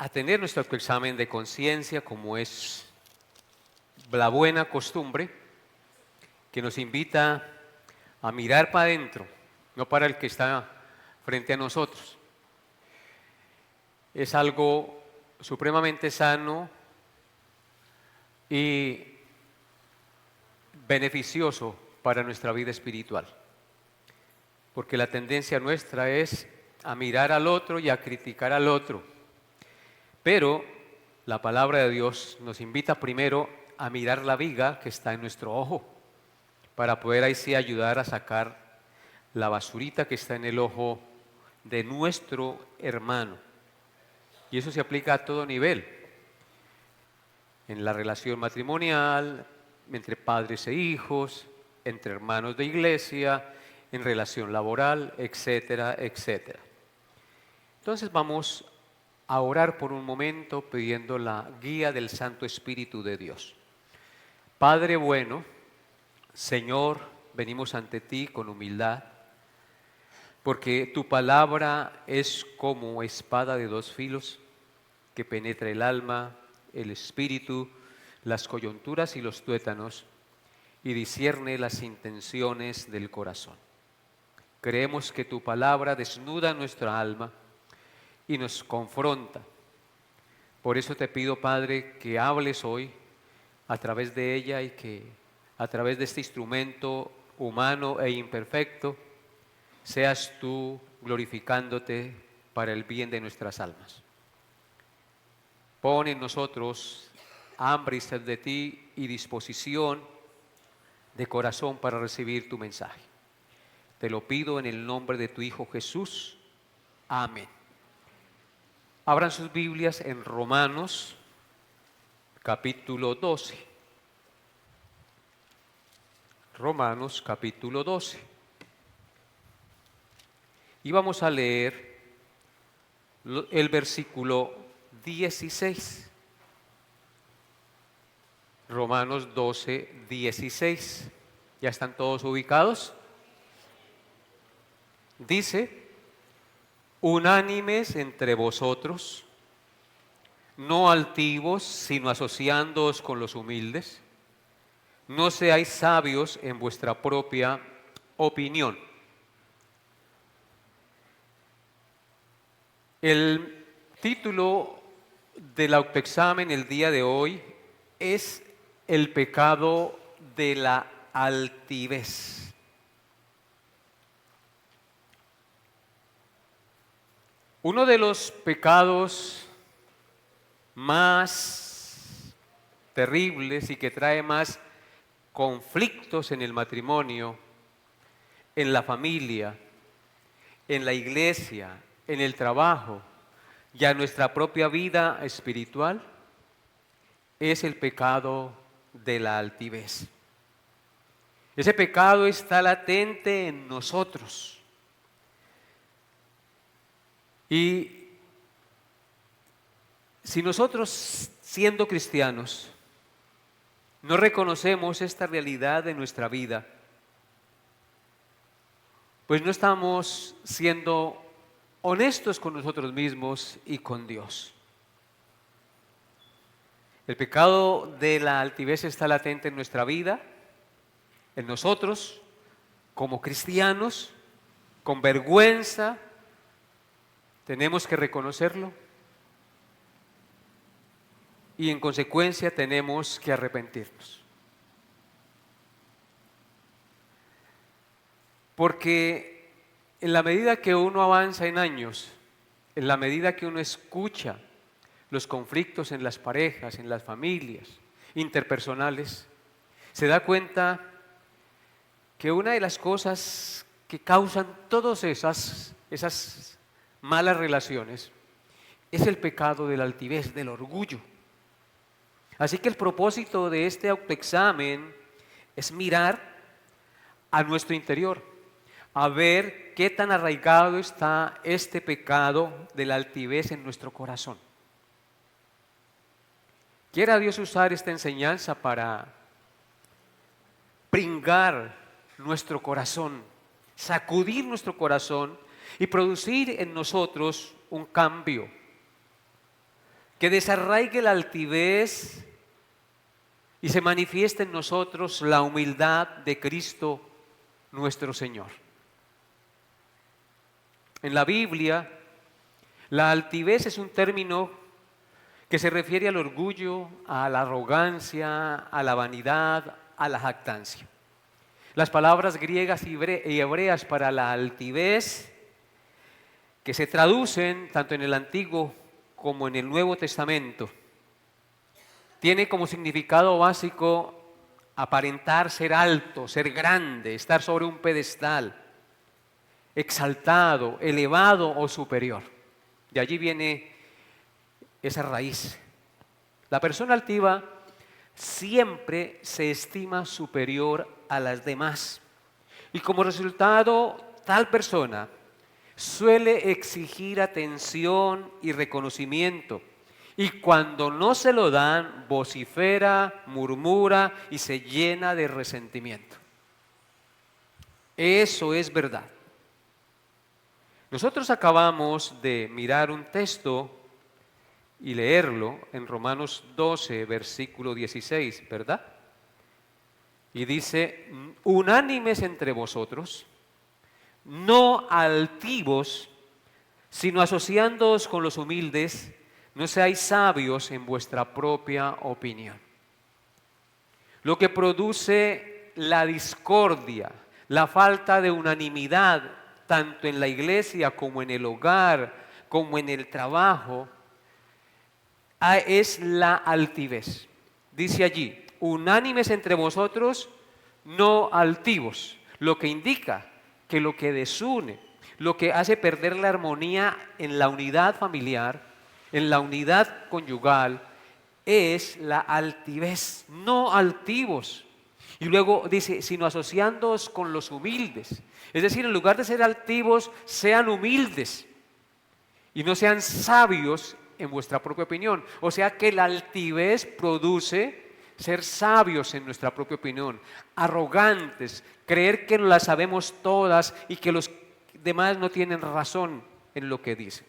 a tener nuestro autoexamen de conciencia, como es la buena costumbre, que nos invita a mirar para adentro, no para el que está frente a nosotros. Es algo supremamente sano y beneficioso para nuestra vida espiritual, porque la tendencia nuestra es a mirar al otro y a criticar al otro, pero la palabra de Dios nos invita primero a mirar la viga que está en nuestro ojo, para poder ahí sí ayudar a sacar la basurita que está en el ojo de nuestro hermano. Y eso se aplica a todo nivel, en la relación matrimonial, entre padres e hijos, entre hermanos de iglesia, en relación laboral, etcétera, etcétera. Entonces vamos a orar por un momento pidiendo la guía del Santo Espíritu de Dios. Padre bueno, Señor, venimos ante ti con humildad, porque tu palabra es como espada de dos filos que penetra el alma, el espíritu, las coyunturas y los tuétanos, y discierne las intenciones del corazón. Creemos que tu palabra desnuda nuestra alma y nos confronta. Por eso te pido, Padre, que hables hoy a través de ella y que a través de este instrumento humano e imperfecto seas tú glorificándote para el bien de nuestras almas. Pon en nosotros hambre y sed de ti y disposición de corazón para recibir tu mensaje. Te lo pido en el nombre de tu Hijo Jesús. Amén. Abran sus Biblias en Romanos, capítulo 12. Romanos, capítulo 12. Y vamos a leer el versículo 16. Romanos 12, 16. ¿Ya están todos ubicados? Dice: unánimes entre vosotros, no altivos, sino asociándoos con los humildes. No seáis sabios en vuestra propia opinión. El título del autoexamen el día de hoy es el pecado de la altivez. Uno de los pecados más terribles y que trae más conflictos en el matrimonio, en la familia, en la iglesia, en el trabajo y en nuestra propia vida espiritual, es el pecado de la altivez. Ese pecado está latente en nosotros. Y si nosotros, siendo cristianos, no reconocemos esta realidad de nuestra vida, pues no estamos siendo honestos con nosotros mismos y con Dios. El pecado de la altivez está latente en nuestra vida, en nosotros, como cristianos, con vergüenza, tenemos que reconocerlo y en consecuencia tenemos que arrepentirnos. Porque en la medida que uno avanza en años, en la medida que uno escucha los conflictos en las parejas, en las familias, interpersonales, se da cuenta que una de las cosas que causan todas esas malas relaciones es el pecado de la altivez, del orgullo. Así que el propósito de este autoexamen es mirar a nuestro interior, a ver qué tan arraigado está este pecado de la altivez en nuestro corazón. Quiera Dios usar esta enseñanza para pringar nuestro corazón, sacudir nuestro corazón y producir en nosotros un cambio. que desarraigue la altivez y se manifieste en nosotros la humildad de Cristo nuestro Señor. En la Biblia, la altivez es un término que se refiere al orgullo, a la arrogancia, a la vanidad, a la jactancia. Las palabras griegas y hebreas para la altivez, que se traducen tanto en el Antiguo como en el Nuevo Testamento, tiene como significado básico aparentar ser alto, ser grande, estar sobre un pedestal, exaltado, elevado o superior. De allí viene esa raíz. La persona altiva siempre se estima superior a las demás y como resultado tal persona suele exigir atención y reconocimiento y cuando no se lo dan vocifera, murmura y se llena de resentimiento. Eso es verdad. Nosotros acabamos de mirar un texto y leerlo en Romanos 12, versículo 16, ¿verdad? Y dice, unánimes entre vosotros, no altivos, sino asociándoos con los humildes, no seáis sabios en vuestra propia opinión. Lo que produce la discordia, la falta de unanimidad, tanto en la iglesia como en el hogar, como en el trabajo, es la altivez. Dice allí, unánimes entre vosotros, no altivos, lo que indica que lo que desune, lo que hace perder la armonía en la unidad familiar, en la unidad conyugal, es la altivez, no altivos. Y luego dice, sino asociándoos con los humildes. Es decir, en lugar de ser altivos, sean humildes y no sean sabios en vuestra propia opinión. O sea que la altivez produce ser sabios en nuestra propia opinión, arrogantes, creer que las sabemos todas y que los demás no tienen razón en lo que dicen.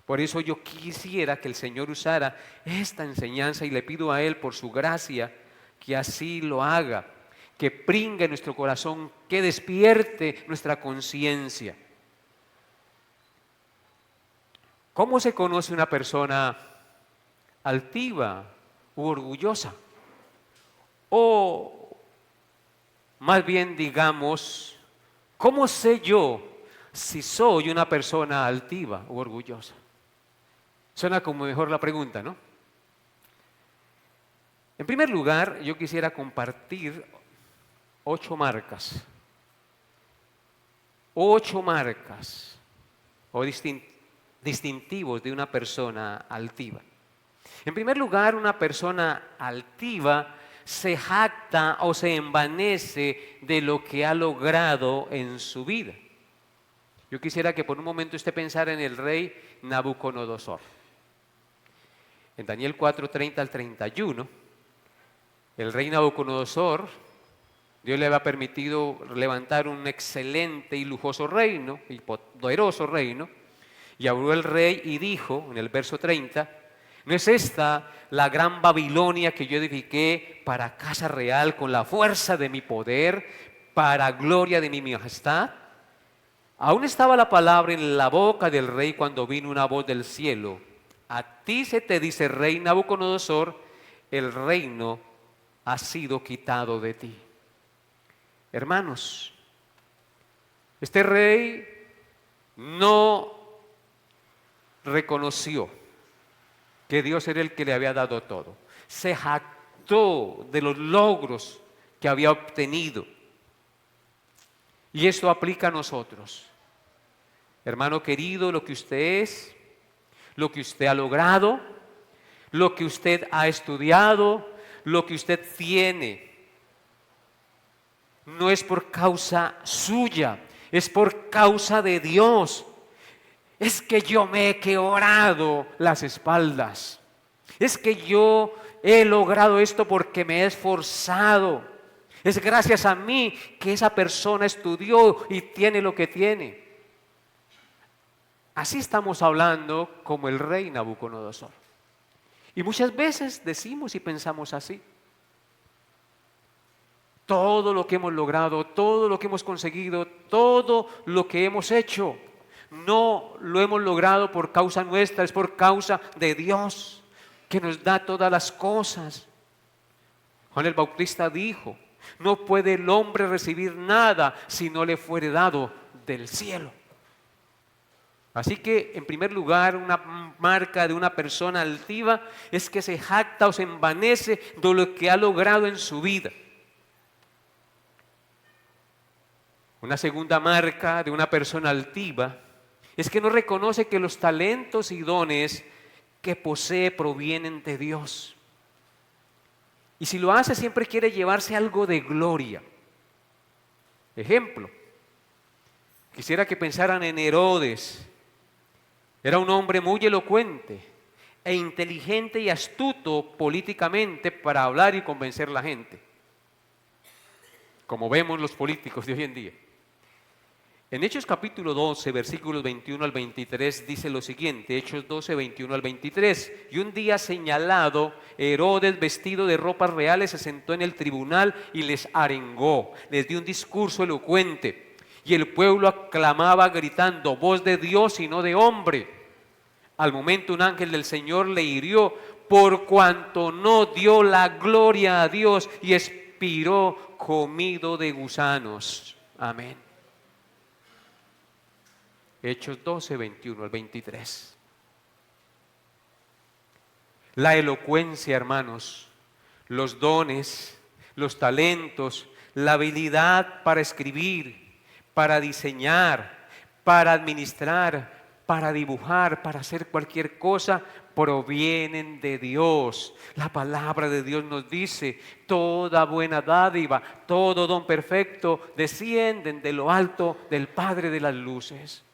Por eso yo quisiera que el Señor usara esta enseñanza y le pido a Él por su gracia que así lo haga, que pringue nuestro corazón, que despierte nuestra conciencia. ¿Cómo se conoce una persona altiva u orgullosa? O más bien digamos, ¿cómo sé yo si soy una persona altiva u orgullosa? Suena como mejor la pregunta, ¿no? En primer lugar, yo quisiera compartir 8 marcas. 8 marcas o distintivos de una persona altiva. En primer lugar, una persona altiva se jacta o se envanece de lo que ha logrado en su vida. Yo quisiera que por un momento usted pensara en el rey Nabucodonosor. En Daniel 4, 30 al 31, el rey Nabucodonosor, Dios le había permitido levantar un excelente y lujoso reino, y poderoso reino, y habló el rey y dijo, en el verso 30, ¿no es esta la gran Babilonia que yo edifiqué para casa real con la fuerza de mi poder, para gloria de mi majestad? Aún estaba la palabra en la boca del rey cuando vino una voz del cielo. A ti se te dice, rey Nabucodonosor, el reino ha sido quitado de ti. Hermanos, este rey no reconoció que Dios era el que le había dado todo. Se jactó de los logros que había obtenido. Y esto aplica a nosotros. Hermano querido, lo que usted es, lo que usted ha logrado, lo que usted ha estudiado, lo que usted tiene, no es por causa suya, es por causa de Dios. Es que yo me he quebrado las espaldas. Es que yo he logrado esto porque me he esforzado. Es gracias a mí que esa persona estudió y tiene lo que tiene. Así estamos hablando como el rey Nabucodonosor. Y muchas veces decimos y pensamos así. Todo lo que hemos logrado, todo lo que hemos conseguido, todo lo que hemos hecho, no lo hemos logrado por causa nuestra, es por causa de Dios, que nos da todas las cosas. Juan el Bautista dijo, no puede el hombre recibir nada si no le fuere dado del cielo. Así que, en primer lugar, una marca de una persona altiva es que se jacta o se envanece de lo que ha logrado en su vida. Una segunda marca de una persona altiva es que no reconoce que los talentos y dones que posee provienen de Dios. Y si lo hace, siempre quiere llevarse algo de gloria. Ejemplo, quisiera que pensaran en Herodes. Era un hombre muy elocuente e inteligente y astuto políticamente para hablar y convencer a la gente, como vemos los políticos de hoy en día. En Hechos capítulo 12, versículos 21 al 23 dice lo siguiente, Hechos 12, 21 al 23. Y un día señalado, Herodes, vestido de ropas reales, se sentó en el tribunal y les arengó, les dio un discurso elocuente. Y el pueblo aclamaba gritando, voz de Dios y no de hombre. Al momento un ángel del Señor le hirió por cuanto no dio la gloria a Dios y expiró comido de gusanos. Amén. Hechos 12, 21 al 23. La elocuencia, hermanos, los dones, los talentos, la habilidad para escribir, para diseñar, para administrar, para dibujar, para hacer cualquier cosa, provienen de Dios. La palabra de Dios nos dice, toda buena dádiva, todo don perfecto, descienden de lo alto del Padre de las luces.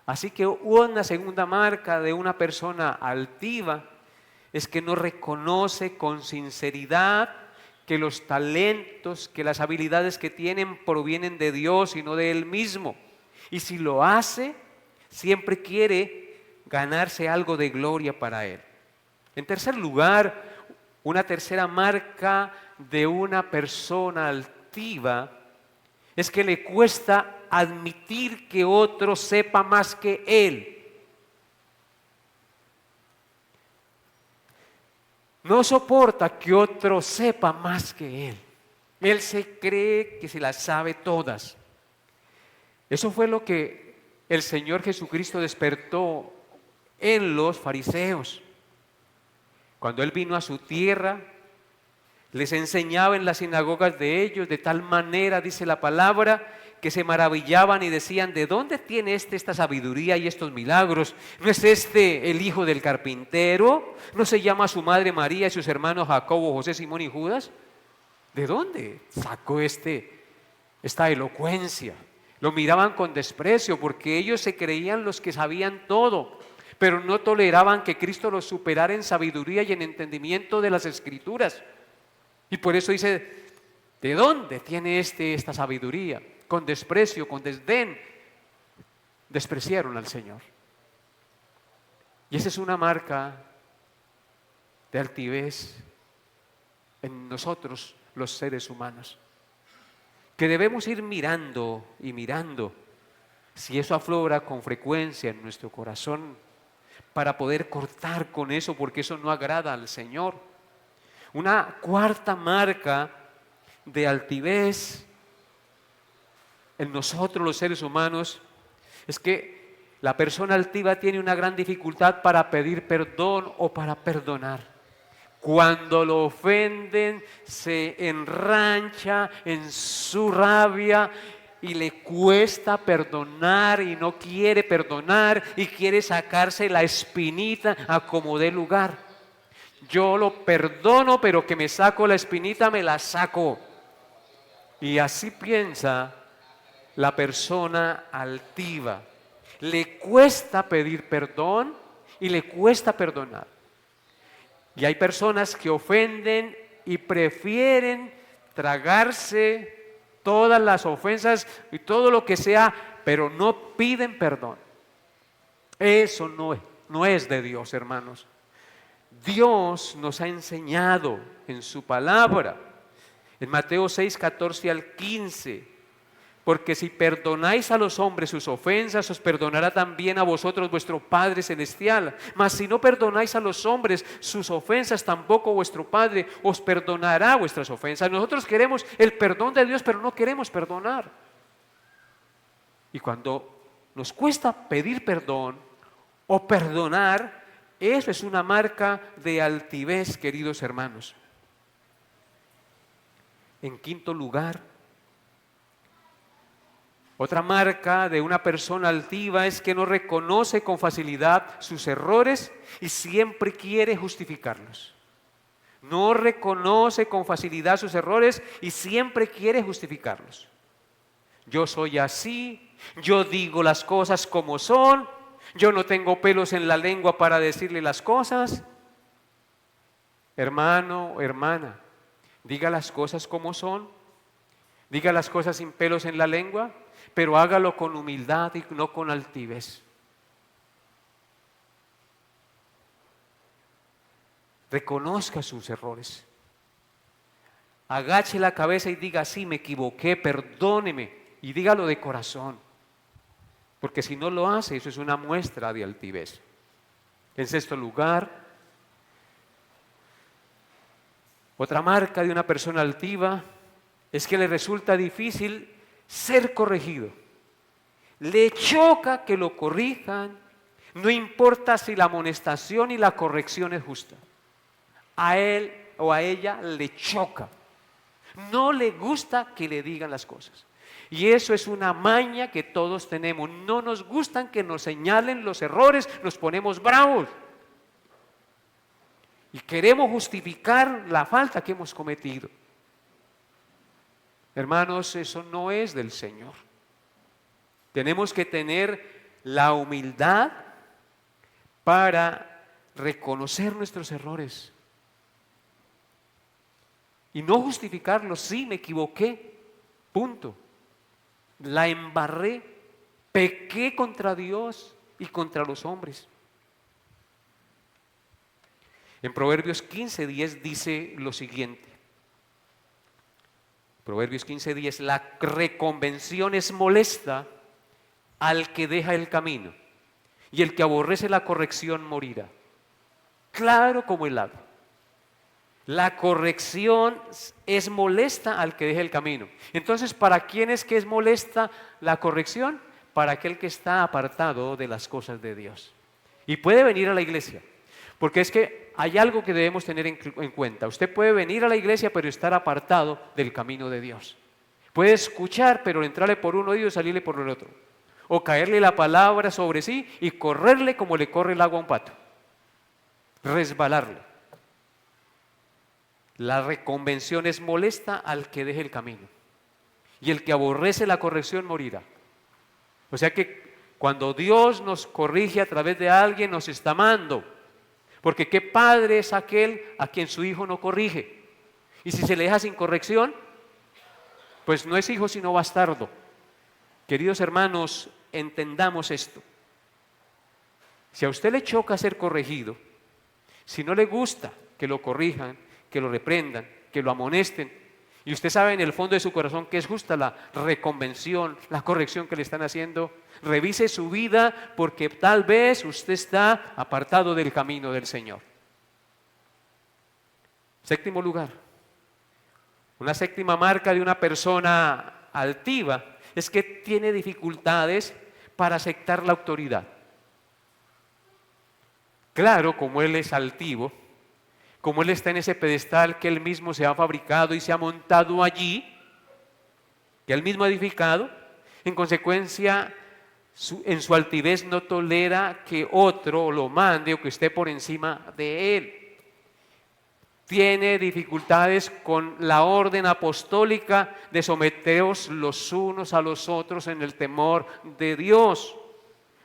Así que una segunda marca de una persona altiva es que no reconoce con sinceridad que los talentos, que las habilidades que tienen provienen de Dios y no de él mismo. Y si lo hace, siempre quiere ganarse algo de gloria para él. En tercer lugar, una tercera marca de una persona altiva es que le cuesta admitir que otro sepa más que él. No soporta que otro sepa más que él. Él se cree que se las sabe todas. Eso fue lo que el Señor Jesucristo despertó en los fariseos. Cuando Él vino a su tierra, les enseñaba en las sinagogas de ellos, de tal manera, dice la palabra, que se maravillaban y decían, ¿de dónde tiene esta sabiduría y estos milagros? ¿No es este el hijo del carpintero? ¿No se llama su madre María y sus hermanos Jacobo, José, Simón y Judas? ¿De dónde sacó esta elocuencia? Lo miraban con desprecio porque ellos se creían los que sabían todo, pero no toleraban que Cristo los superara en sabiduría y en entendimiento de las Escrituras. Y por eso dice, ¿de dónde tiene esta sabiduría? Con desprecio, con desdén, despreciaron al Señor. Y esa es una marca de altivez en nosotros, los seres humanos, que debemos ir mirando y mirando si eso aflora con frecuencia en nuestro corazón para poder cortar con eso, porque eso no agrada al Señor. Una cuarta marca de altivez en nosotros los seres humanos es que la persona altiva tiene una gran dificultad para pedir perdón o para perdonar. Cuando lo ofenden, se enrancha en su rabia y le cuesta perdonar y no quiere perdonar y quiere sacarse la espinita a como dé lugar. Yo lo perdono, pero que me saco la espinita, me la saco. Y así piensa la persona altiva. Le cuesta pedir perdón y le cuesta perdonar. Y hay personas que ofenden y prefieren tragarse todas las ofensas y todo lo que sea, pero no piden perdón. Eso no es de Dios, hermanos. Dios nos ha enseñado en su palabra, en Mateo 6, 14 al 15, porque si perdonáis a los hombres sus ofensas, os perdonará también a vosotros vuestro Padre Celestial. Mas si no perdonáis a los hombres sus ofensas, tampoco vuestro Padre os perdonará vuestras ofensas. Nosotros queremos el perdón de Dios, pero no queremos perdonar. Y cuando nos cuesta pedir perdón o perdonar, eso es una marca de altivez, queridos hermanos. En quinto lugar, otra marca de una persona altiva es que no reconoce con facilidad sus errores y siempre quiere justificarlos. No reconoce con facilidad sus errores y siempre quiere justificarlos. Yo soy así, yo digo las cosas como son, yo no tengo pelos en la lengua para decirle las cosas. Hermano, hermana, diga las cosas como son, diga las cosas sin pelos en la lengua, pero hágalo con humildad y no con altivez. Reconozca sus errores. Agache la cabeza y diga: sí, me equivoqué, perdóneme. Y dígalo de corazón. Porque si no lo hace, eso es una muestra de altivez. En sexto lugar, otra marca de una persona altiva es que le resulta difícil ser corregido. Le choca que lo corrijan, no importa si la amonestación y la corrección es justa. A él o a ella le choca. No le gusta que le digan las cosas. Y eso es una maña que todos tenemos. No nos gustan que nos señalen los errores, nos ponemos bravos. Y queremos justificar la falta que hemos cometido. Hermanos, eso no es del Señor. Tenemos que tener la humildad para reconocer nuestros errores. Y no justificarlos. Sí, me equivoqué. Punto. La embarré. Pequé contra Dios y contra los hombres. En Proverbios 15:10 dice lo siguiente. Proverbios 15:10: la reconvención es molesta al que deja el camino, y el que aborrece la corrección morirá. Claro como el agua. La corrección es molesta al que deja el camino. Entonces, ¿para quién es que es molesta la corrección? Para aquel que está apartado de las cosas de Dios. Y puede venir a la iglesia, porque es que hay algo que debemos tener en cuenta. Usted puede venir a la iglesia, pero estar apartado del camino de Dios. Puede escuchar, pero entrarle por un oído y salirle por el otro. O caerle la palabra sobre sí y correrle como le corre el agua a un pato. Resbalarle. La reconvención es molesta al que deje el camino, y el que aborrece la corrección morirá. O sea que cuando Dios nos corrige a través de alguien, nos está amando. Porque qué padre es aquel a quien su hijo no corrige. Y si se le deja sin corrección, pues no es hijo sino bastardo. Queridos hermanos, entendamos esto. Si a usted le choca ser corregido, si no le gusta que lo corrijan, que lo reprendan, que lo amonesten, y usted sabe en el fondo de su corazón que es justa la reconvención, la corrección que le están haciendo, revise su vida, porque tal vez usted está apartado del camino del Señor. Séptimo lugar, una séptima marca de una persona altiva es que tiene dificultades para aceptar la autoridad. Claro, como él es altivo, como él está en ese pedestal que él mismo se ha fabricado y se ha montado allí, que él mismo ha edificado, en consecuencia, en su altivez no tolera que otro lo mande o que esté por encima de él. Tiene dificultades con la orden apostólica de someteos los unos a los otros en el temor de Dios.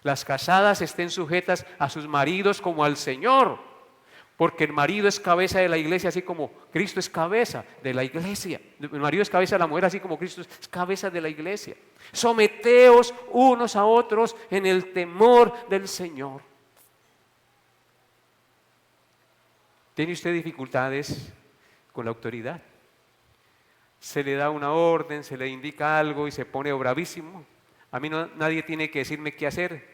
Las casadas estén sujetas a sus maridos como al Señor. Porque el marido es cabeza de la iglesia, así como Cristo es cabeza de la iglesia. El marido es cabeza de la mujer, así como Cristo es cabeza de la iglesia. Someteos unos a otros en el temor del Señor. ¿Tiene usted dificultades con la autoridad? Se le da una orden, se le indica algo y se pone bravísimo. A mí nadie tiene que decirme qué hacer.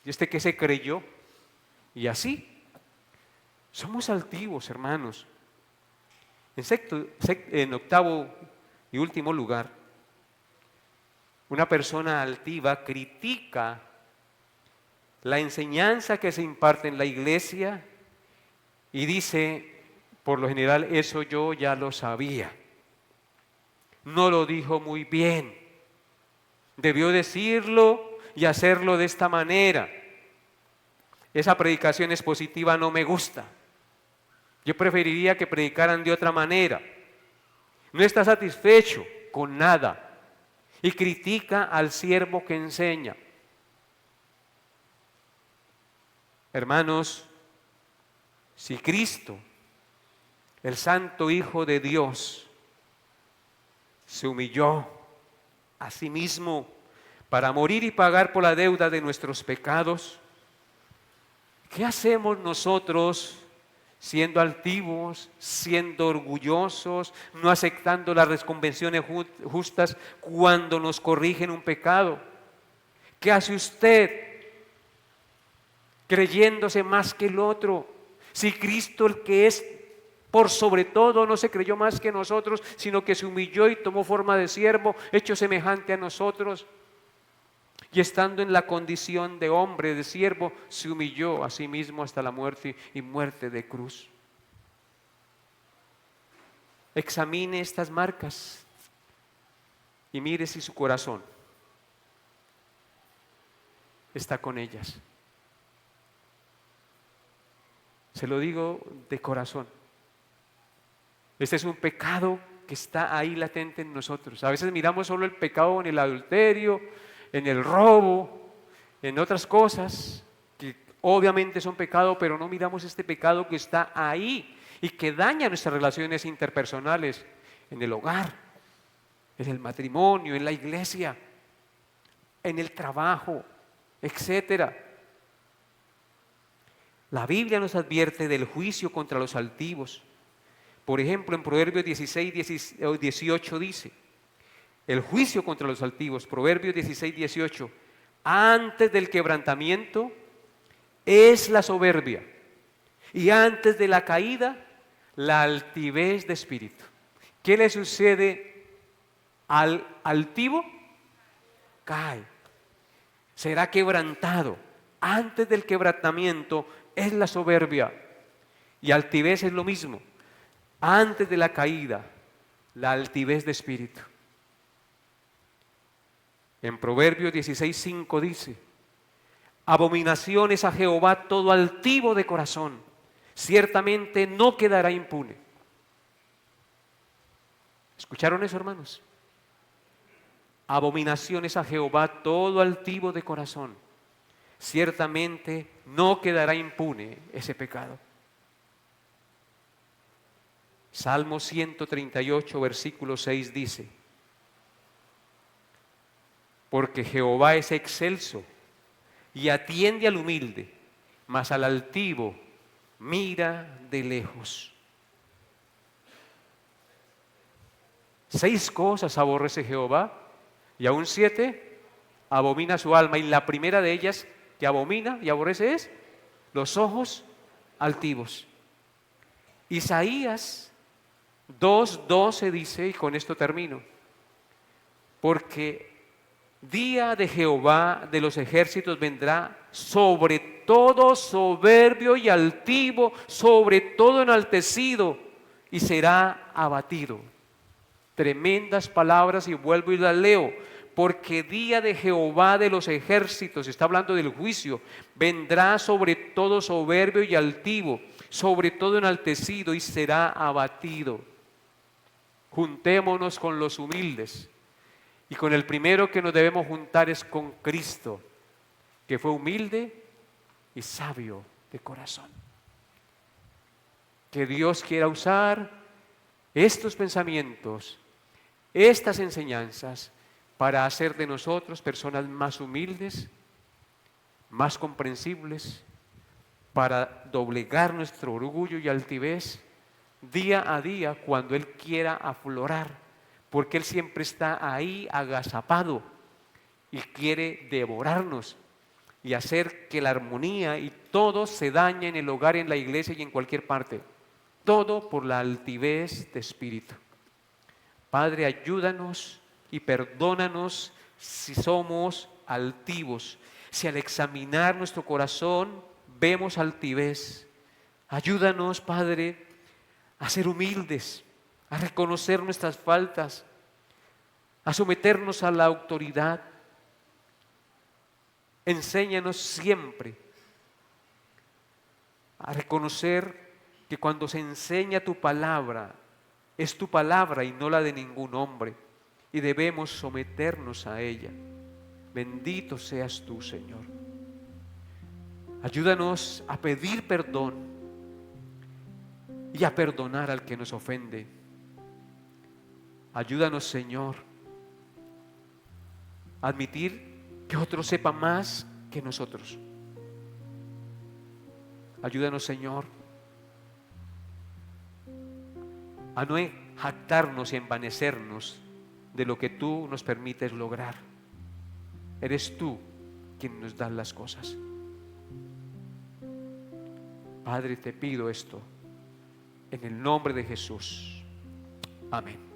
¿Y este qué se creyó? Y así. Somos altivos, hermanos. En octavo y último lugar, una persona altiva critica la enseñanza que se imparte en la iglesia y dice, por lo general, eso yo ya lo sabía. No lo dijo muy bien. Debió decirlo y hacerlo de esta manera. Esa predicación expositiva no me gusta. Yo preferiría que predicaran de otra manera. No está satisfecho con nada y critica al siervo que enseña. Hermanos, si Cristo, el Santo Hijo de Dios, se humilló a sí mismo para morir y pagar por la deuda de nuestros pecados, ¿qué hacemos nosotros siendo altivos, siendo orgullosos, no aceptando las reconvenciones justas cuando nos corrigen un pecado? ¿Qué hace usted creyéndose más que el otro? Si Cristo, el que es por sobre todo, no se creyó más que nosotros, sino que se humilló y tomó forma de siervo, hecho semejante a nosotros. Y estando en la condición de hombre, de siervo, se humilló a sí mismo hasta la muerte y muerte de cruz. Examine estas marcas y mire si su corazón está con ellas. Se lo digo de corazón. Este es un pecado que está ahí latente en nosotros. A veces miramos solo el pecado en el adulterio, en el robo, en otras cosas que obviamente son pecado, pero no miramos este pecado que está ahí y que daña nuestras relaciones interpersonales en el hogar, en el matrimonio, en la iglesia, en el trabajo, etcétera. La Biblia nos advierte del juicio contra los altivos. Por ejemplo, en Proverbios 18 dice, el juicio contra los altivos, Proverbios 18, antes del quebrantamiento es la soberbia y antes de la caída la altivez de espíritu. ¿Qué le sucede al altivo? Cae, será quebrantado. Antes del quebrantamiento es la soberbia y altivez es lo mismo. Antes de la caída, la altivez de espíritu. En Proverbios 16:5 dice, abominación es a Jehová todo altivo de corazón, ciertamente no quedará impune. ¿Escucharon eso, hermanos? Abominación es a Jehová todo altivo de corazón, ciertamente no quedará impune ese pecado. Salmo 138, versículo 6 dice, porque Jehová es excelso y atiende al humilde, mas al altivo mira de lejos. 6 cosas aborrece Jehová y aún 7 abomina su alma. Y la primera de ellas que abomina y aborrece es los ojos altivos. Isaías 2:12 dice, y con esto termino, porque día de Jehová de los ejércitos vendrá sobre todo soberbio y altivo, sobre todo enaltecido, y será abatido. Tremendas palabras y vuelvo y las leo. Porque día de Jehová de los ejércitos, está hablando del juicio, vendrá sobre todo soberbio y altivo, sobre todo enaltecido, y será abatido. Juntémonos con los humildes. Y con el primero que nos debemos juntar es con Cristo, que fue humilde y sabio de corazón. que Dios quiera usar estos pensamientos, estas enseñanzas, para hacer de nosotros personas más humildes, más comprensibles, para doblegar nuestro orgullo y altivez día a día cuando Él quiera aflorar, porque Él siempre está ahí agazapado y quiere devorarnos y hacer que la armonía y todo se dañe en el hogar, en la iglesia y en cualquier parte. Todo por la altivez de espíritu. Padre, ayúdanos y perdónanos si somos altivos, si al examinar nuestro corazón vemos altivez. Ayúdanos, Padre, a ser humildes, a reconocer nuestras faltas, a someternos a la autoridad. Enséñanos siempre a reconocer que cuando se enseña tu palabra, es tu palabra y no la de ningún hombre, y debemos someternos a ella. Bendito seas tú, Señor. Ayúdanos a pedir perdón y a perdonar al que nos ofende. Ayúdanos, Señor, a admitir que otro sepa más que nosotros. Ayúdanos, Señor, a no jactarnos y envanecernos de lo que tú nos permites lograr. Eres tú quien nos da las cosas. Padre, te pido esto en el nombre de Jesús. Amén.